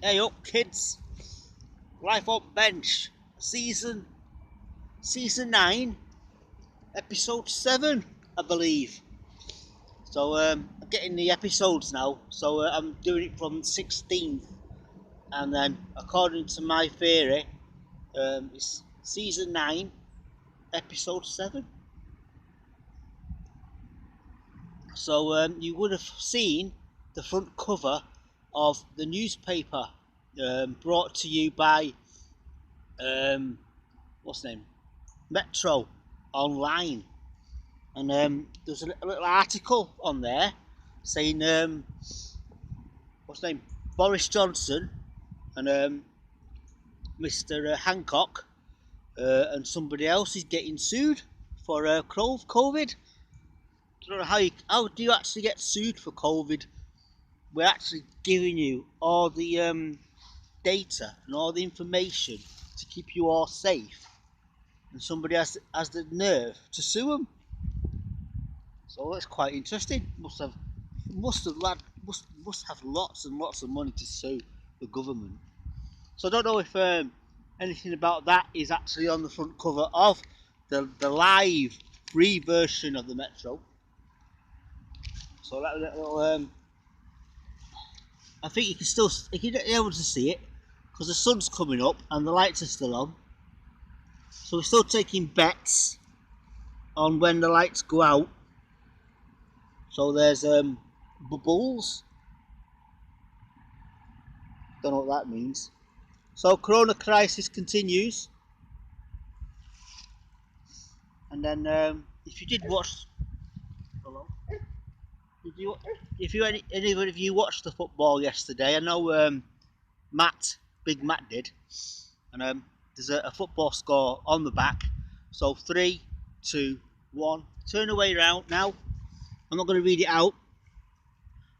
Hey up, kids! Life on bench, season 9, episode 7, I believe. So I'm getting the episodes now. So I'm doing it from 16th, and then according to my theory, it's season 9, episode 7. So you would have seen the front cover of the newspaper, brought to you by what's the name? Metro Online. And there's a little article on there saying what's the name? Boris Johnson and Mr. Hancock and somebody else is getting sued for COVID. I don't know how do you actually get sued for COVID. We're actually giving you all the data and all the information to keep you all safe, and somebody has the nerve to sue them. So that's quite interesting. Must have lots and lots of money to sue the government. So I don't know if anything about that is actually on the front cover of the live free version of the Metro. So that little, I think you can be able to see it because the sun's coming up and the lights are still on. So we're still taking bets on when the lights go out. So there's bubbles. Don't know what that means. So Corona crisis continues, and then if you did watch, hello, if anybody of you watched the football yesterday, I know Big Matt did, and there's a football score on the back. So 3, 2, 1. Turn away round now. I'm not going to read it out.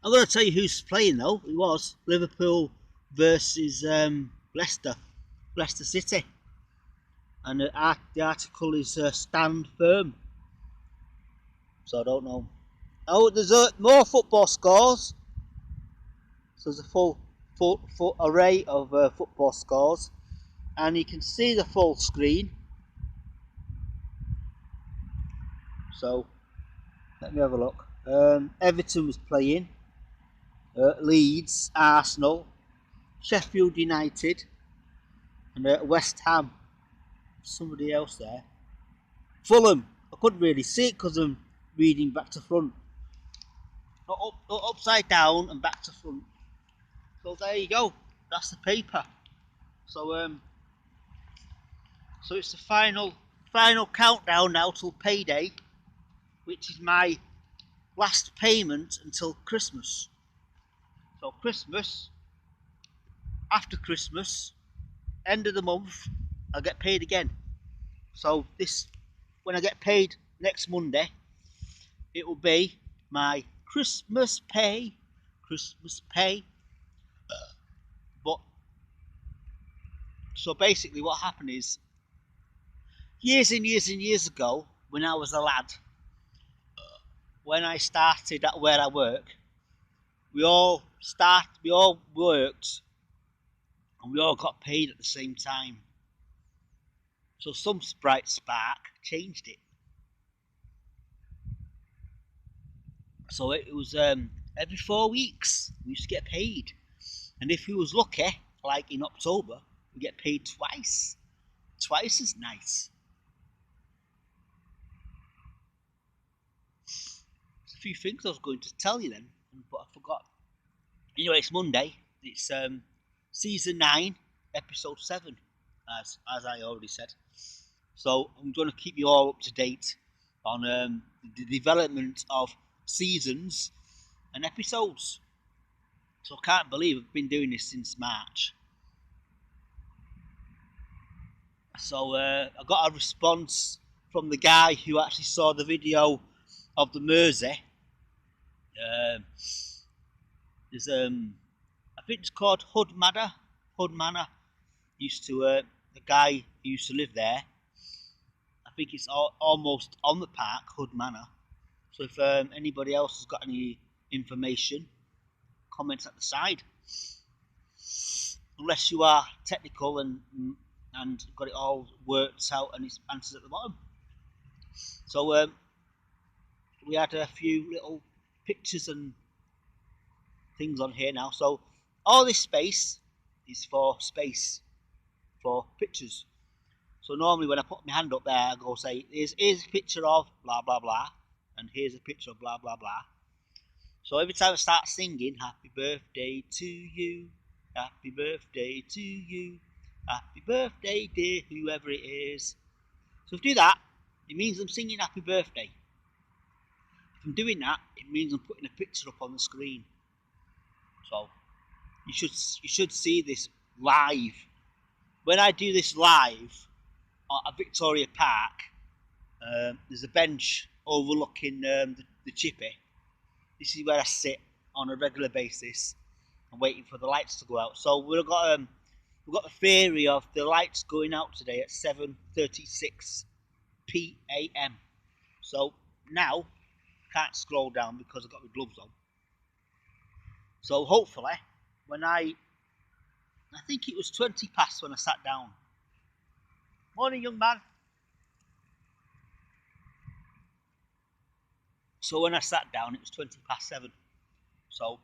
I'm going to tell you who's playing though. It was Liverpool versus Leicester City. And the article is stand firm. So I don't know. Oh, there's more football scores. So there's a full array of football scores, and you can see the full screen. So let me have a look. Everton was playing. Leeds, Arsenal, Sheffield United, and West Ham. Somebody else there. Fulham. I couldn't really see it because I'm reading back to front. Upside down and back to front. So there you go. That's the paper. So so it's the final countdown now till payday, which is my last payment until Christmas. So Christmas, after Christmas, end of the month, I'll get paid again. So when I get paid next Monday, it will be my Christmas pay. But so basically, what happened is years and years and years ago, when I was a lad, when I started at where I work, we all worked and we all got paid at the same time. So some bright spark changed it. So it was every 4 weeks we used to get paid, and if we was lucky, like in October, we get paid twice as nice. There's a few things I was going to tell you then, but I forgot. Anyway, it's Monday. It's season 9, episode 7, as I already said. So I'm going to keep you all up to date on the development of seasons and episodes. So I can't believe I've been doing this since March. So I got a response from the guy who actually saw the video of the Mersey. There's I think it's called Hood Manor. Hood Manor used to the guy who used to live there. I think it's almost on the park, Hood Manor. So if anybody else has got any information, comments at the side. unless you are technical and got it all worked out and it's answers at the bottom. So we had a few little pictures and things on here now. So all this space is for pictures. So normally when I put my hand up there, I go say, here's a picture of blah blah blah, and here's a picture of blah blah blah. So every time I start singing, happy birthday to you, happy birthday to you, happy birthday dear whoever it is. So if I do that, it means I'm singing happy birthday. If I'm doing that, it means I'm putting a picture up on the screen. So you should see this live. When I do this live at Victoria Park, there's a bench overlooking the chippy. This is where I sit on a regular basis and waiting for the lights to go out. So we've got the theory of the lights going out today at 7:36 p.m. So now can't scroll down because I've got my gloves on. So hopefully when I think it was 20 past when I sat down. Morning, young man. So when I sat down, it was 20 past 7. So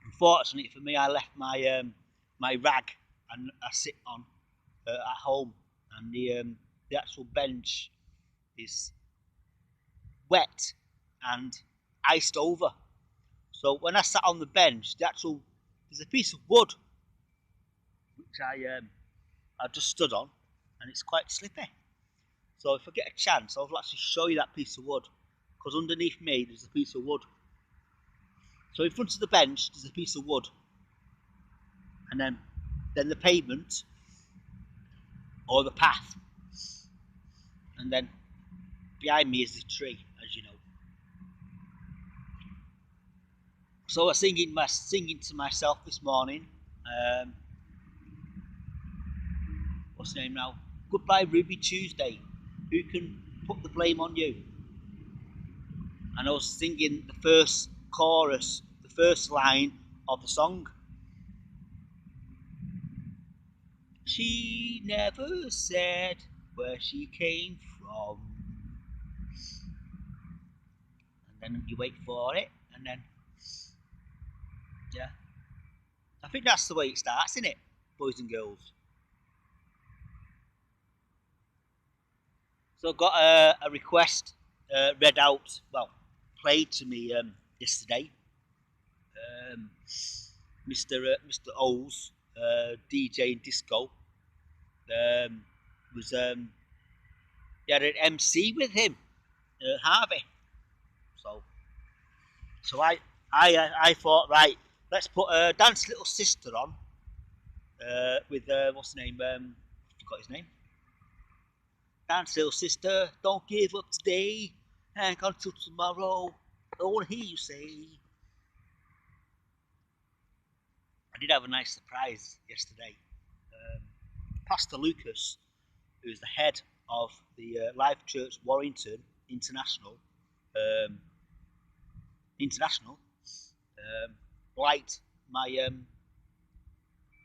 unfortunately for me, I left my my rag and I sit on at home, and the actual bench is wet and iced over. So when I sat on the bench, there's a piece of wood which I just stood on, and it's quite slippy. So if I get a chance, I'll actually show you that piece of wood, because underneath me there's a piece of wood. So in front of the bench there's a piece of wood, and then the pavement or the path, and then behind me is the tree, as you know. So I was singing to myself this morning. What's the name now? Goodbye Ruby Tuesday. Who can put the blame on you? And I was singing the first chorus, the first line of the song. She never said where she came from. And then you wait for it, and then, yeah. I think that's the way it starts, isn't it, boys and girls? So I got a request read out, well, played to me yesterday. Mr. O's DJ and disco was he had an MC with him, Harvey. So I thought, right, let's put Dance Little Sister on with what's the name? I forgot his name. Dance Little Sister, don't give up today, hang on till tomorrow. I want to hear you say. I did have a nice surprise yesterday. Pastor Lucas, who's the head of the Life Church Warrington International, um, liked my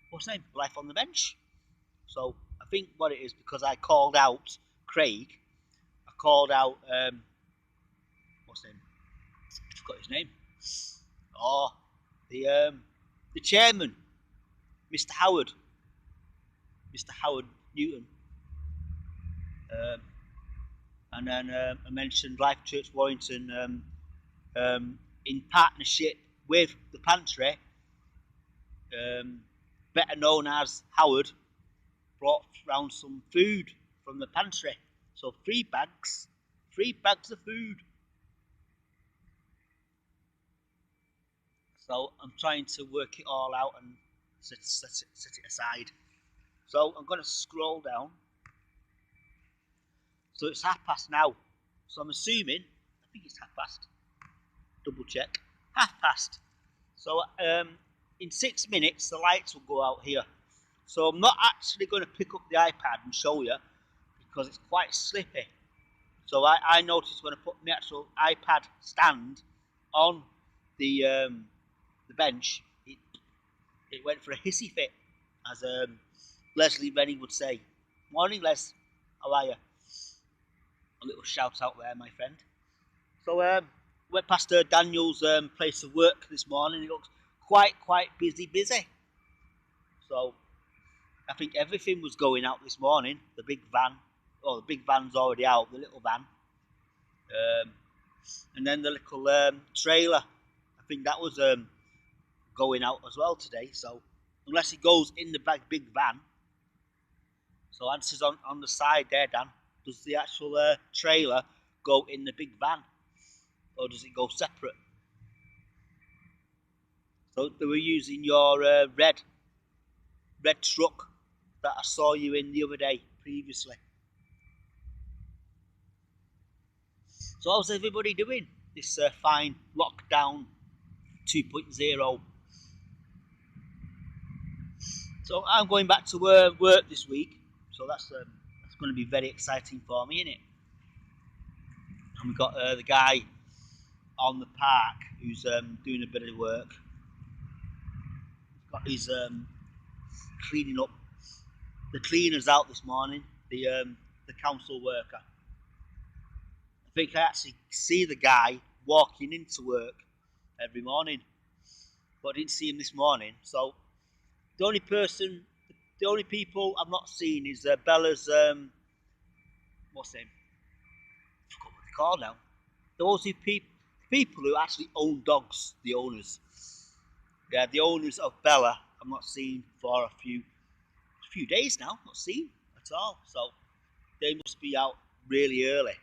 what's his name? Life on the Bench. So I think what it is, because I called out Craig, I called out what's his name? I forgot his name. Oh, the chairman, Mr. Howard Newton. And then I mentioned Life Church Warrington in partnership with the pantry, better known as Howard, brought round some food from the pantry. So 3 bags of food. So I'm trying to work it all out and set it aside. So I'm going to scroll down. So it's past now. So I'm assuming, I think it's past. Double check. Past. So in 6 minutes the lights will go out here. So I'm not actually going to pick up the iPad and show you, because it's quite slippy. So I noticed when I put my actual iPad stand on the bench, it went for a hissy fit. as Leslie Rennie would say. Morning, Les. How are you? A little shout out there, my friend. So went past Daniel's place of work this morning. It looks quite busy. So I think everything was going out this morning. The big van, the big van's already out. The little van, and then the little trailer. I think that was going out as well today. So unless it goes in the big van, so answers on the side there, Dan. Does the actual trailer go in the big van, or does it go separate? So they were using your red truck that I saw you in the other day previously. So how's everybody doing? This fine lockdown 2.0. So I'm going back to work this week. So that's going to be very exciting for me, isn't it? And we've got the guy on the park who's doing a bit of work. He's got his cleaning up. The cleaners out this morning. The council worker. I think I actually see the guy walking into work every morning, but I didn't see him this morning. So the only people I've not seen is Bella's what's his name? I forgot what they call now. Those people who actually own dogs, the owners. Yeah, the owners of Bella. I'm not seen for a few days now. Not seen at all. So they must be out really early.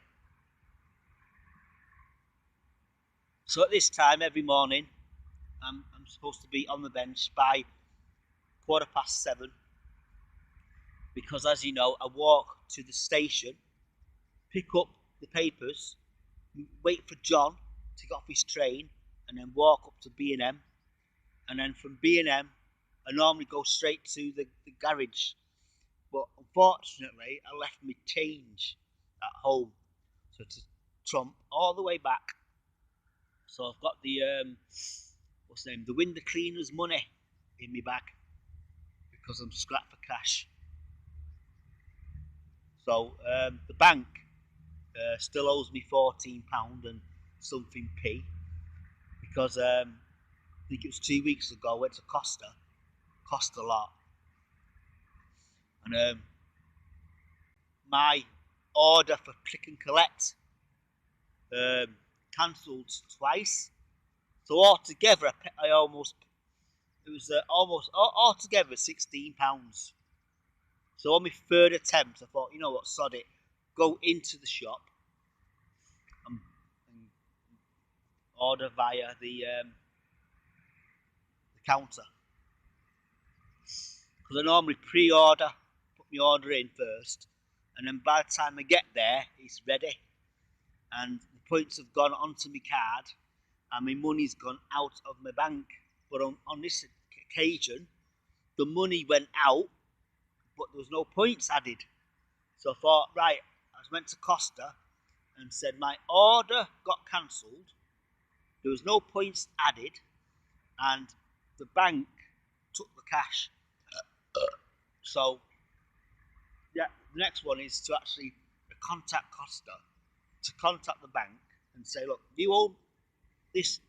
So at this time every morning, I'm supposed to be on the bench by 7:15, because as you know, I walk to the station, pick up the papers, wait for John to get off his train, and then walk up to B&M, and then from B&M I normally go straight to the garage, but unfortunately I left my change at home, so to trump all the way back. So I've got the the window cleaner's money in my bag because I'm strapped for cash. So the bank still owes me £14 and something p, because I think it was 2 weeks ago I went to Costa, cost a lot, and my order for click and collect cancelled twice. So altogether, it was almost altogether £16. So on my third attempt, I thought, you know what, sod it, go into the shop and order via the counter, because I normally pre-order, put my order in first, and then by the time I get there, it's ready, and the points have gone onto my card, and my money's gone out of my bank. But on this occasion, the money went out, but there was no points added. So I thought, right, I went to Costa and said my order got cancelled, there was no points added, and the bank took the cash. So yeah, the next one is to actually contact Costa, to contact the bank and say, look, you owe this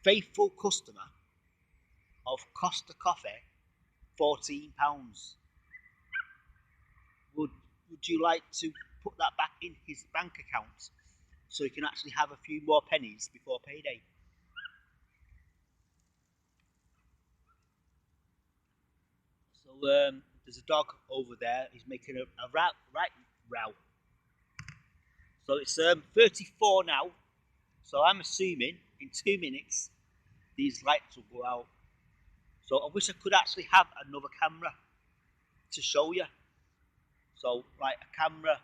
faithful customer of Costa Coffee £14. Would you like to put that back in his bank account so he can actually have a few more pennies before payday? So there's a dog over there. He's making a row. So it's 34 now. So I'm assuming in 2 minutes these lights will go out. So I wish I could actually have another camera to show you. So like a camera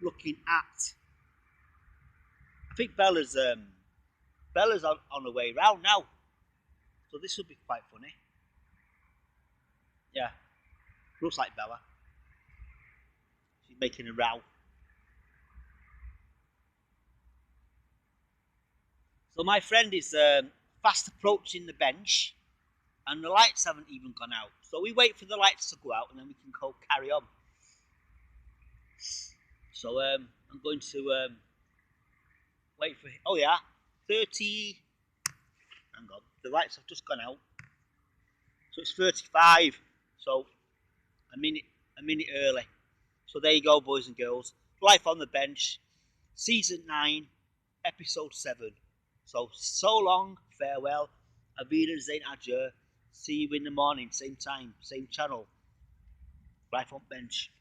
looking at. I think Bella's on the way round now. So this will be quite funny. Yeah, looks like Bella. She's making a row. So my friend is fast approaching the bench, and the lights haven't even gone out. So we wait for the lights to go out, and then we can go carry on. So I'm going to wait for. Oh yeah, 30. Hang on, the lights have just gone out, so it's 35. So a minute early. So there you go, boys and girls. Life on the Bench, season 9, episode 7. So long, farewell, Avida Zain Adieu. See you in the morning, same time, same channel. Life on Bench.